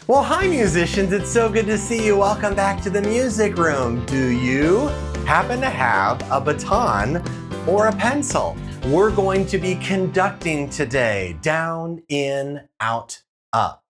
Well, hi musicians, it's so good to see you. Welcome back to the music room. Do you happen to have a baton or a pencil? We're going to be conducting today. Down, in, out, up.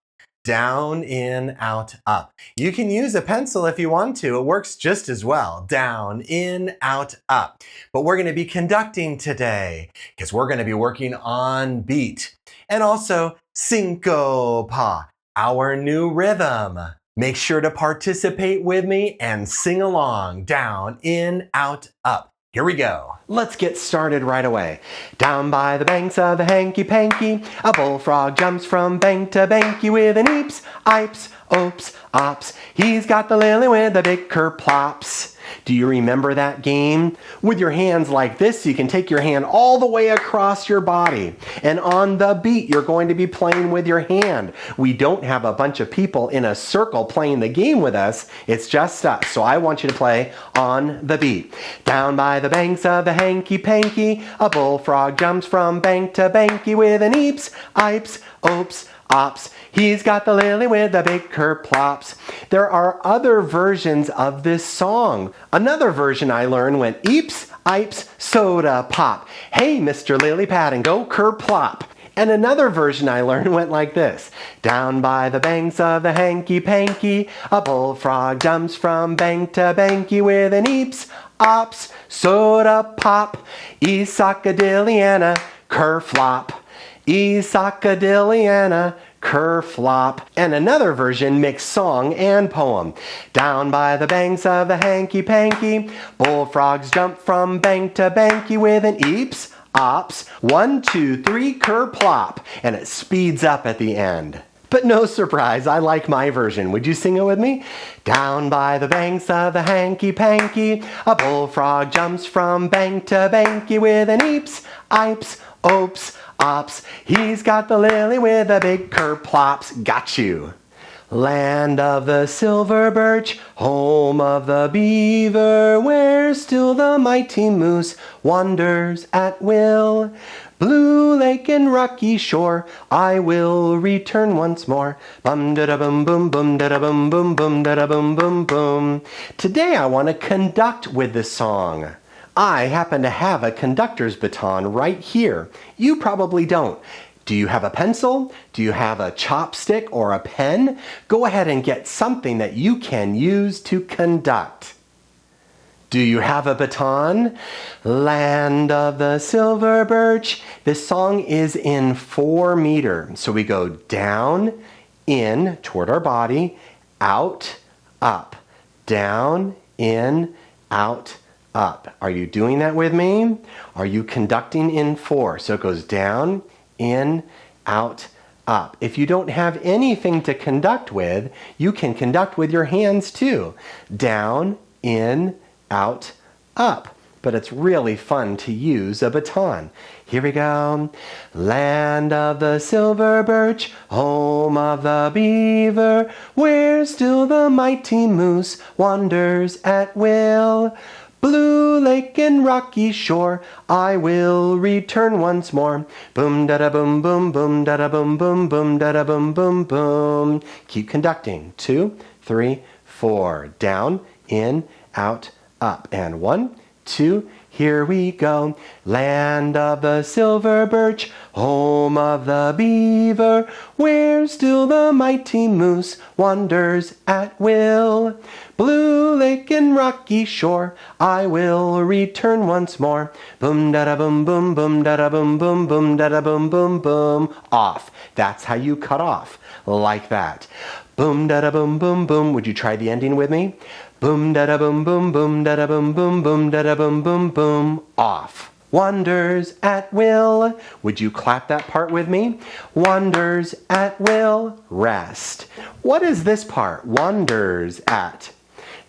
Down, in, out, up. You can use a pencil if you want to. It works just as well. Down, in, out, up. But we're going to be conducting today because we're going to be working on beat and also syncopa, our new rhythm. Make sure to participate with me and sing along. Down, in, out, up. Here we go. Let's get started right away. Down by the banks of the hanky-panky, a bullfrog jumps from bank to banky with an Eeps, Ipes, Opes, Opps. He's got the lily with the big kerplops. Do you remember that game? With your hands like this, you can take your hand all the way across your body. And on the beat, you're going to be playing with your hand. We don't have a bunch of people in a circle playing the game with us. It's just us. So I want you to play on the beat. Down by the banks of the hanky-panky, a bullfrog jumps from bank to banky with an Eeps, Ipes, Opes, Opps. He's got the lily with the big kerplops. There are other versions of this song. Another version I learned went Eeps, Ipes, soda pop. Hey, Mr. Lily Pad, and go kerplop. And another version I learned went like this. Down by the banks of the hanky-panky, a bullfrog jumps from bank to banky with an Eeps, Ops, soda pop. Esockadilliana, kerflop. Esockadilliana, kerflop. And another version mixed song and poem. Down by the banks of the hanky-panky, bullfrogs jump from bank to banky with an Eeps, Ops, 1, 2, 3, kerplop. And it speeds up at the end. But no surprise, I like my version. Would you sing it with me? Down by the banks of the hanky-panky, a bullfrog jumps from bank to banky with an Eeps, Ipes, Opes, Opps. He's got the lily with the big kerplops. Got you. Land of the silver birch, home of the beaver, where still the mighty moose wanders at will. Blue lake and rocky shore, I will return once more. Bum da da bum bum bum da da bum bum bum da da bum bum bum. Today I want to conduct with this song. I happen to have a conductor's baton right here. You probably don't. Do you have a pencil? Do you have a chopstick or a pen? Go ahead and get something that you can use to conduct. Do you have a baton? Land of the silver birch. This song is in 4 meter. So we go down, in, toward our body, out, up. Down, in, out, up. Are you doing that with me? Are you conducting in 4? So it goes down, in, out, up. If you don't have anything to conduct with, you can conduct with your hands too. Down, in, out, up. But it's really fun to use a baton. Here we go. Land of the silver birch, home of the beaver, where still the mighty moose wanders at will. Blue lake and rocky shore, I will return once more. Boom da da boom boom boom da da boom boom boom da da boom boom boom. Keep conducting. 2, 3, 4. Down, in, out, up. And 1, 2, here we go. Land of the silver birch, home of the beaver, where still the mighty moose wanders at will. Blue lake and rocky shore, I will return once more. Boom da da boom boom boom da da boom boom boom da da boom boom boom. Off. That's how you cut off. Like that. Boom da da boom boom boom. Would you try the ending with me? Boom da da boom boom boom da da boom boom boom da da boom boom boom. Off. Wanders at will. Would you clap that part with me? Wanders at will. Rest. What is this part? Wanders at.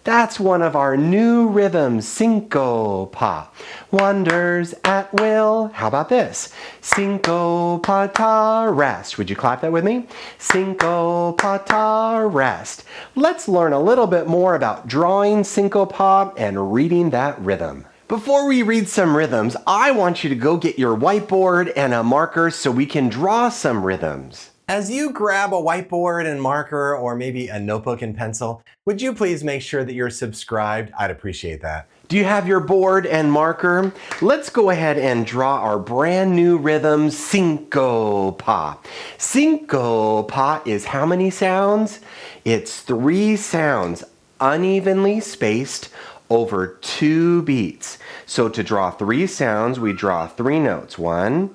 That's one of our new rhythms, syncopa. Wanders at will. How about this? Syncopata, rest. Would you clap that with me? Syncopata, rest. Let's learn a little bit more about drawing syncopa and reading that rhythm. Before we read some rhythms, I want you to go get your whiteboard and a marker so we can draw some rhythms. As you grab a whiteboard and marker or maybe a notebook and pencil, would you please make sure that you're subscribed? I'd appreciate that. Do you have your board and marker? Let's go ahead and draw our brand new rhythm, syncopa. Syncopa is how many sounds? It's 3 sounds unevenly spaced over 2 beats. So to draw 3 sounds, we draw 3 notes. 1,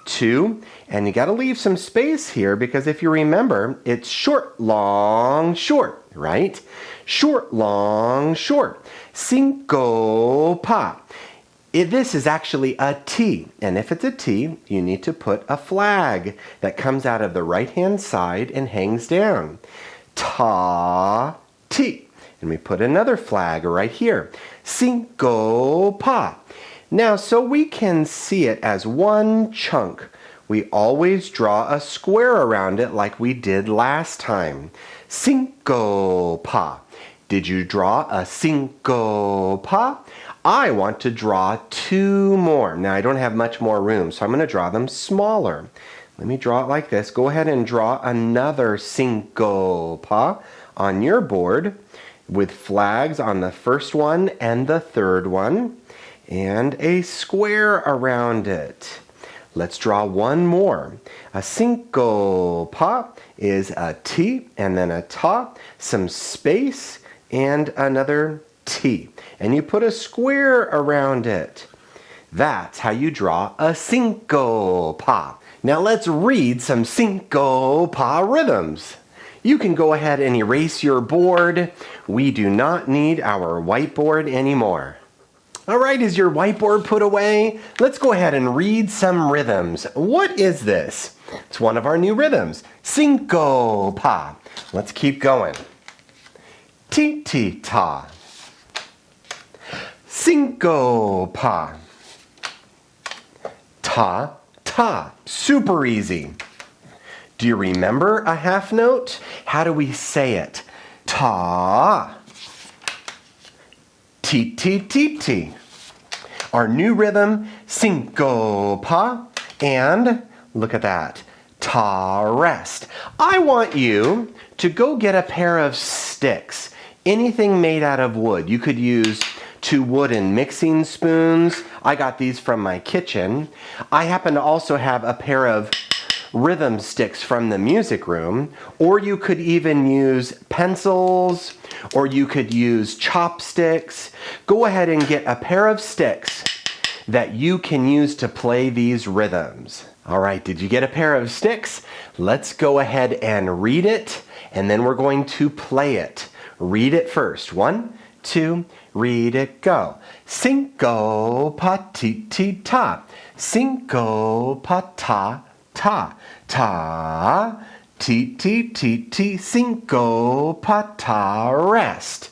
2, and you got to leave some space here because if you remember, it's short, long, short, right? Short, long, short. Syncopa. This is actually a T, and if it's a T, you need to put a flag that comes out of the right-hand side and hangs down. Ta, T. And we put another flag right here. Syncopa. Now, so we can see it as one chunk, we always draw a square around it like we did last time. Syncopa. Did you draw a syncopa? I want to draw 2 more. Now, I don't have much more room, so I'm going to draw them smaller. Let me draw it like this. Go ahead and draw another syncopa on your board with flags on the first one and the third one, and a square around it. Let's draw one more. A syncopa is a T and then a ta, some space, and another T. And you put a square around it. That's how you draw a syncopa. Now let's read some syncopa rhythms. You can go ahead and erase your board. We do not need our whiteboard anymore. All right, is your whiteboard put away? Let's go ahead and read some rhythms. What is this? It's one of our new rhythms, syncopa. Let's keep going. Ti-ti-ta. Syncopa. Ta-ta. Super easy. Do you remember a half note? How do we say it? Ta. Ti-ti-ti-ti. Our new rhythm, syncopa, and look at that, ta rest. I want you to go get a pair of sticks, anything made out of wood. You could use 2 wooden mixing spoons. I got these from my kitchen. I happen to also have a pair of rhythm sticks from the music room, or you could even use pencils, or you could use chopsticks. Go ahead and get a pair of sticks that you can use to play these rhythms. All right, did you get a pair of sticks? Let's go ahead and read it, and then we're going to play it. Read it first. 1, 2, read it, go. Syncopa, ti-ti-ta. Syncopa, ta, ta, ta, ti-ti-ti-ti, syncopa, ta, rest.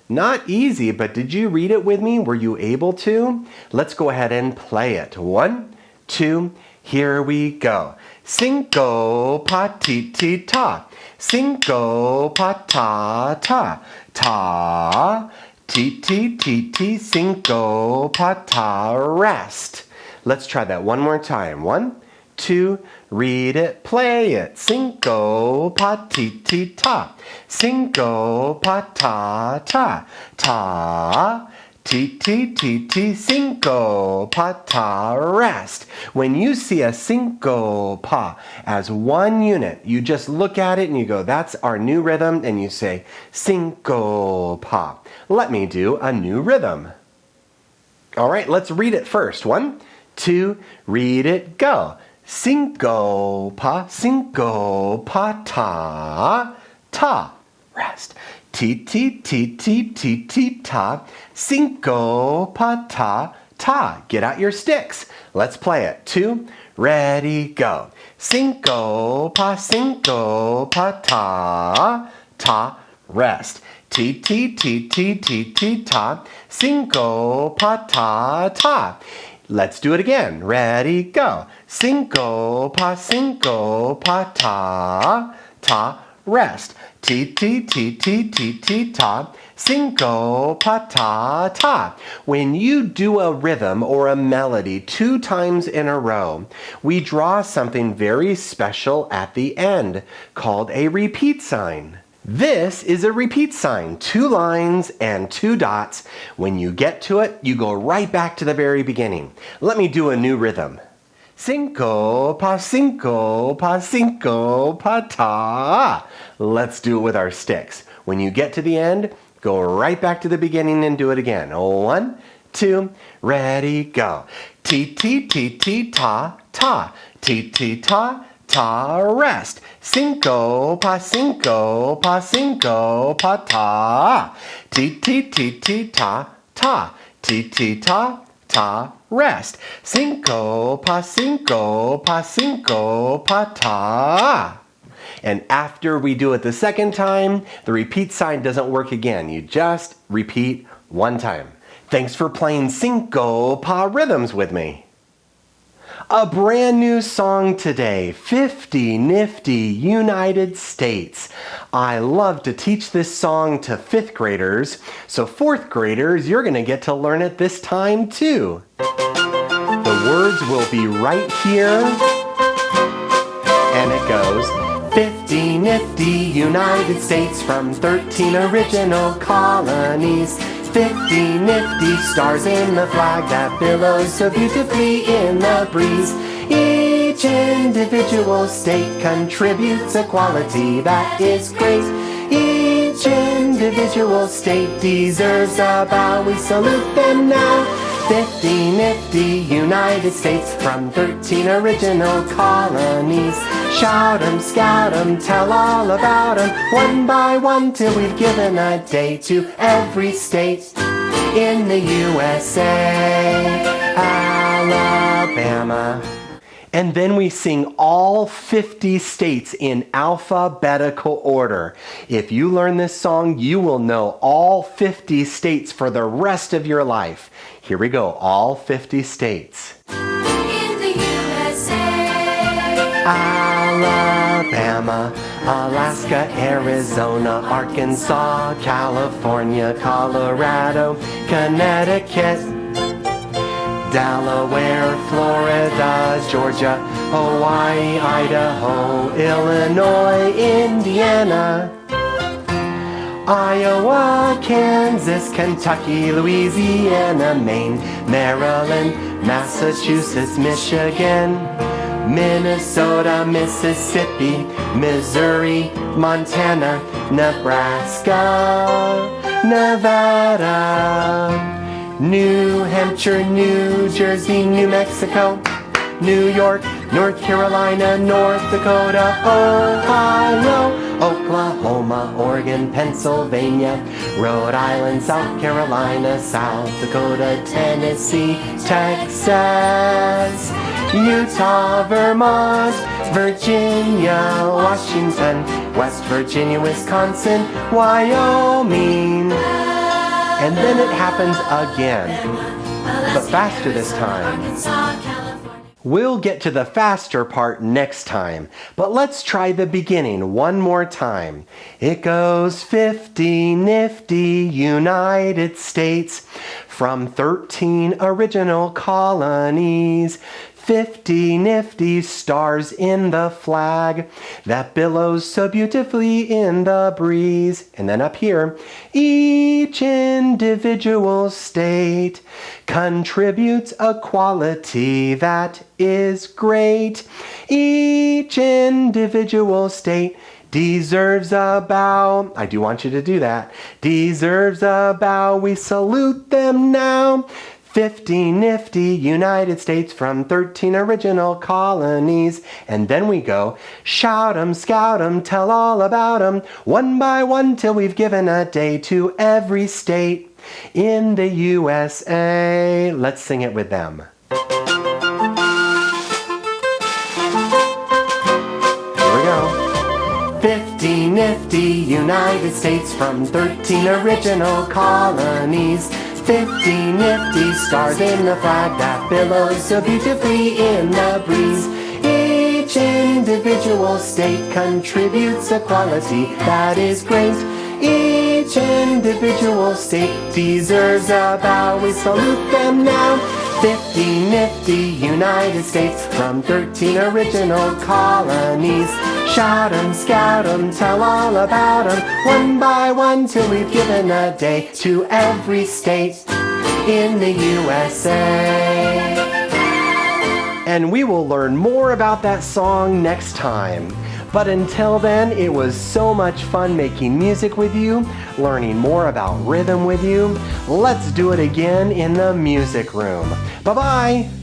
Not easy, but did you read it with me? Were you able to? Let's go ahead and play it. 1, 2, here we go. Syncopa, ti-ti-ta. Syncopa, ta, ta, ta, ti-ti-ti-ti, syncopa, ta, rest. Let's try that one more time. 1, 2, read it, play it. Syncopa, ti-ti-ta. Syncopa, ta, ta, ta, ti-ti-ti-ti, syncopa, ta, rest. When you see a syncopa as one unit, you just look at it and you go, that's our new rhythm, and you say syncopa. Let me do a new rhythm. All right, let's read it first. 1, 2, read it, go. Syncopa, syncopa, ta, ta, rest. Ti-ti-ti-ti-ti-ti-ta, syncopa, ta, ta. Get out your sticks. Let's play it. 2, ready, go. Syncopa, syncopa, ta, ta, rest. Ti-ti-ti-ti-ti-ti-ta, syncopa, ta, ta. Let's do it again. Ready, go. Syncopa, syncopa, ta, ta, rest. T-T-T-T-T-T-ta, syncopa, ta, ta. When you do a rhythm or a melody 2 times in a row, we draw something very special at the end called a repeat sign. This is a repeat sign, 2 lines and 2 dots. When you get to it, you go right back to the very beginning. Let me do a new rhythm. Syncopa, syncopa, syncopa, ta. Let's do it with our sticks. When you get to the end, go right back to the beginning and do it again. 1, 2, ready, go. T-T-T-T-ta, ta. T-T-ta, ta, rest. Syncopa, syncopa, syncopa, ta. T-T-T-T-ta, ta. T-T-ta, ta, rest. Syncopa, syncopa, syncopa, ta. And after we do it the second time, the repeat sign doesn't work again. You just repeat 1 time. Thanks for playing syncopa rhythms with me. A brand new song today, 50 Nifty United States. I love to teach this song to 5th graders, so 4th graders, you're going to get to learn it this time too. The words will be right here, and it goes, 50 Nifty United States from 13 original colonies. 50 nifty stars in the flag that billows so beautifully in the breeze. Each individual state contributes a quality that is great. Each individual state deserves a bow. We salute them now. 50 nifty United States from 13 original colonies. Shout 'em, scout 'em, tell all about 'em, one by one till we've given a day to every state in the USA, Alabama. And then we sing all 50 states in alphabetical order. If you learn this song, you will know all 50 states for the rest of your life. Here we go, all 50 states. In the USA, Alabama, Alaska, Arizona, Arkansas, California, Colorado, Connecticut, Delaware, Florida, Georgia, Hawaii, Idaho, Illinois, Indiana, Iowa, Kansas, Kentucky, Louisiana, Maine, Maryland, Massachusetts, Michigan, Minnesota, Mississippi, Missouri, Montana, Nebraska, Nevada, New Hampshire, New Jersey, New Mexico, New York, North Carolina, North Dakota, Ohio, Oklahoma, Oregon, Pennsylvania, Rhode Island, South Carolina, South Dakota, Tennessee, Texas, Utah, Vermont, Virginia, Washington, West Virginia, Wisconsin, Wyoming. And then it happens again, but faster this time. We'll get to the faster part next time, but let's try the beginning one more time. It goes 50 nifty United States from 13 original colonies. 50 nifty stars in the flag that billows so beautifully in the breeze. And then up here, each individual state contributes a quality that is great. Each individual state deserves a bow. I do want you to do that. Deserves a bow. We salute them now. 50 nifty United States from 13 original colonies. And then we go, shout 'em, scout 'em, tell all about 'em, one by one till we've given a day to every state in the USA. Let's sing it with them. Here we go. 50 nifty United States from 13 original colonies. 50 nifty stars in the flag that billows so beautifully in the breeze. Each Each individual state contributes a quality that is great. Each individual state deserves a bow. We salute them now. 50 nifty United States from 13 original colonies. Shout 'em, scout 'em, tell all about 'em, one by one till we've given a day to every state in the USA. And we will learn more about that song next time. But until then, it was so much fun making music with you, learning more about rhythm with you. Let's do it again in the music room. Bye-bye.